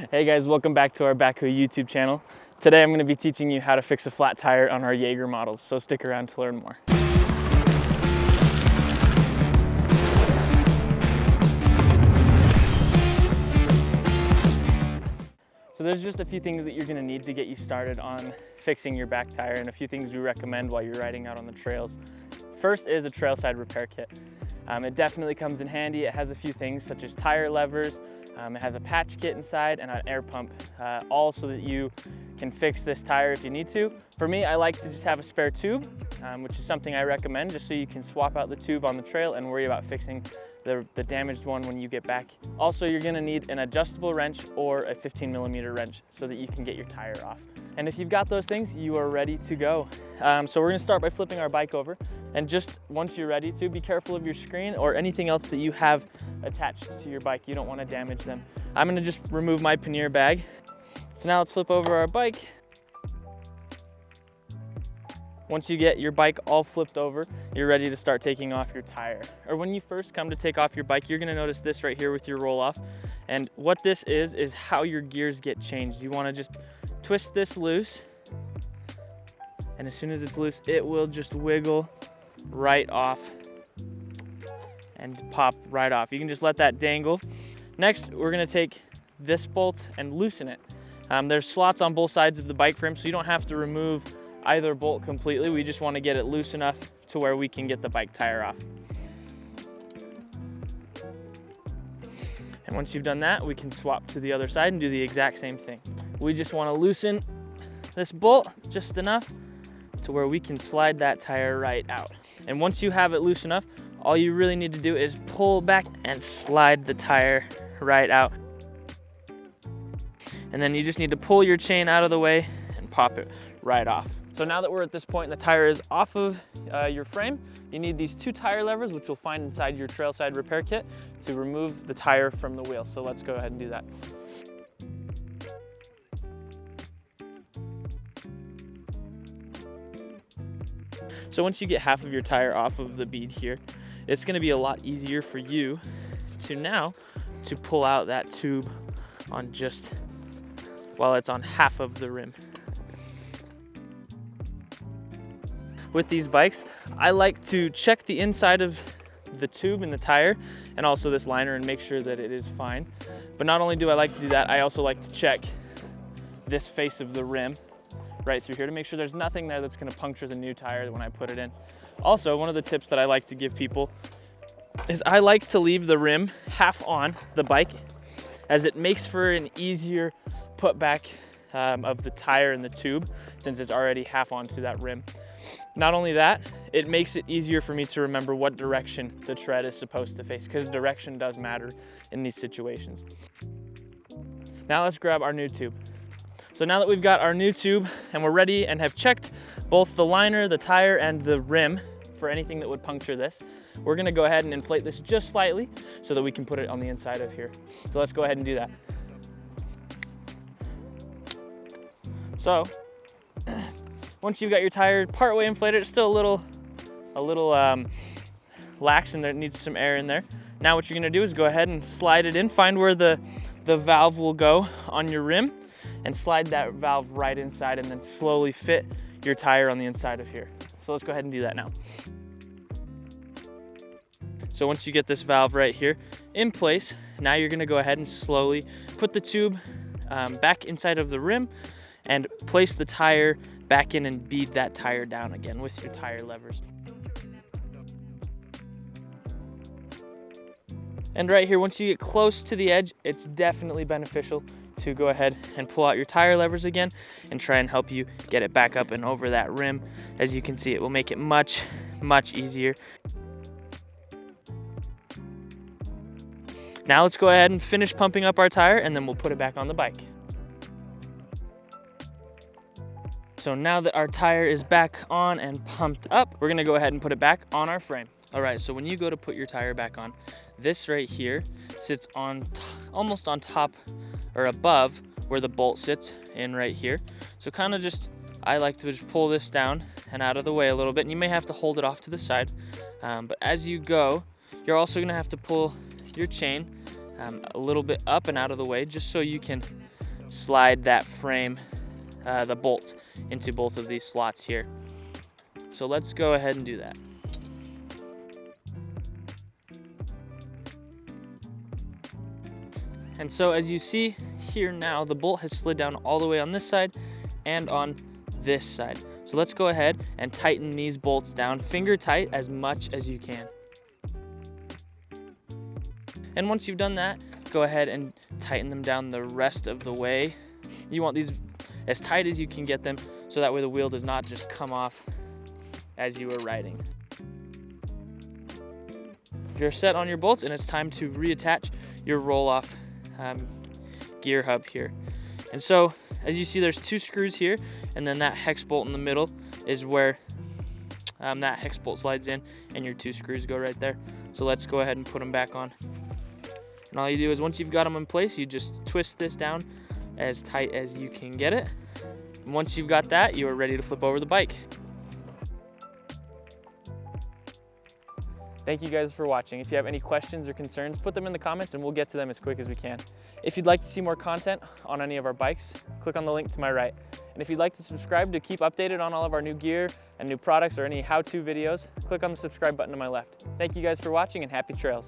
Hey guys, welcome back to our Bakcou YouTube channel. Today I'm going to be teaching you how to fix a flat tire on our Jager models, so stick around to learn more. So there's just a few things that you're going to need to get you started on fixing your back tire, and a few things we recommend while you're riding out on the trails. First is a trail side repair kit. It definitely comes in handy. It has a few things such as tire levers, it has a patch kit inside and an air pump, all so that you can fix this tire if you need to. For me, I like to just have a spare tube, which is something I recommend, just so you can swap out the tube on the trail and worry about fixing the damaged one when you get back. Also, you're gonna need an adjustable wrench or a 15mm wrench so that you can get your tire off. And if you've got those things, you are ready to go. So we're gonna start by flipping our bike over. And just once you're ready to, be careful of your screen or anything else that you have attached to your bike. You don't wanna damage them. I'm gonna just remove my pannier bag. So now let's flip over our bike. Once you get your bike all flipped over, you're ready to start taking off your tire. Or when you first come to take off your bike, you're gonna notice this right here with your roll-off. And what this is how your gears get changed. You wanna just twist this loose, and as soon as it's loose, it will just wiggle right off and pop right off. You can just let that dangle. Next, we're gonna take this bolt and loosen it. There's slots on both sides of the bike frame, so you don't have to remove either bolt completely. We just want to get it loose enough to where we can get the bike tire off. And once you've done that, we can swap to the other side and do the exact same thing. We just want to loosen this bolt just enough to where we can slide that tire right out. And once you have it loose enough, all you really need to do is pull back and slide the tire right out. And then you just need to pull your chain out of the way and pop it right off. So now that we're at this point and the tire is off of your frame, you need these two tire levers, which you'll find inside your trail side repair kit, to remove the tire from the wheel. So let's go ahead and do that. So once you get half of your tire off of the bead here, it's gonna be a lot easier for you to pull out that tube on just while it's on half of the rim. With these bikes, I like to check the inside of the tube and the tire and also this liner and make sure that it is fine. But not only do I like to do that, I also like to check this face of the rim right through here to make sure there's nothing there that's gonna puncture the new tire when I put it in. Also, one of the tips that I like to give people is I like to leave the rim half on the bike, as it makes for an easier put back of the tire and the tube since it's already half onto that rim. Not only that, it makes it easier for me to remember what direction the tread is supposed to face, because direction does matter in these situations. Now let's grab our new tube. So now that we've got our new tube and we're ready and have checked both the liner, the tire, and the rim for anything that would puncture this, we're gonna go ahead and inflate this just slightly so that we can put it on the inside of here. So let's go ahead and do that. So, once you've got your tire partway inflated, it's still a little lax and there needs some air in there. Now what you're gonna do is go ahead and slide it in, find where the valve will go on your rim, and slide that valve right inside, and then slowly fit your tire on the inside of here. So let's go ahead and do that now. So once you get this valve right here in place, now you're gonna go ahead and slowly put the tube back inside of the rim and place the tire back in and bead that tire down again with your tire levers. And right here, once you get close to the edge, it's definitely beneficial to go ahead and pull out your tire levers again and try and help you get it back up and over that rim. As you can see, it will make it much, much easier. Now let's go ahead and finish pumping up our tire, and then we'll put it back on the bike. So now that our tire is back on and pumped up, we're gonna go ahead and put it back on our frame. All right, so when you go to put your tire back on, this right here sits on almost on top or above where the bolt sits in right here. So kind of just, I like to just pull this down and out of the way a little bit, and you may have to hold it off to the side. But as you go, you're also gonna have to pull your chain a little bit up and out of the way, just so you can slide that frame, the bolt, into both of these slots here. So let's go ahead and do that. And so as you see here now, the bolt has slid down all the way on this side and on this side. So let's go ahead and tighten these bolts down, finger tight as much as you can. And once you've done that, go ahead and tighten them down the rest of the way. You want these as tight as you can get them, so that way the wheel does not just come off as you are riding. You're set on your bolts, and it's time to reattach your Rohloff gear hub here. And so as you see, there's 2 screws here, and then that hex bolt in the middle is where that hex bolt slides in, and your 2 screws go right there. So let's go ahead and put them back on. And all you do is, once you've got them in place, you just twist this down as tight as you can get it. And once you've got that, you are ready to flip over the bike. Thank you guys for watching. If you have any questions or concerns, put them in the comments and we'll get to them as quick as we can. If you'd like to see more content on any of our bikes, click on the link to my right. And if you'd like to subscribe to keep updated on all of our new gear and new products or any how-to videos, click on the subscribe button to my left. Thank you guys for watching, and happy trails.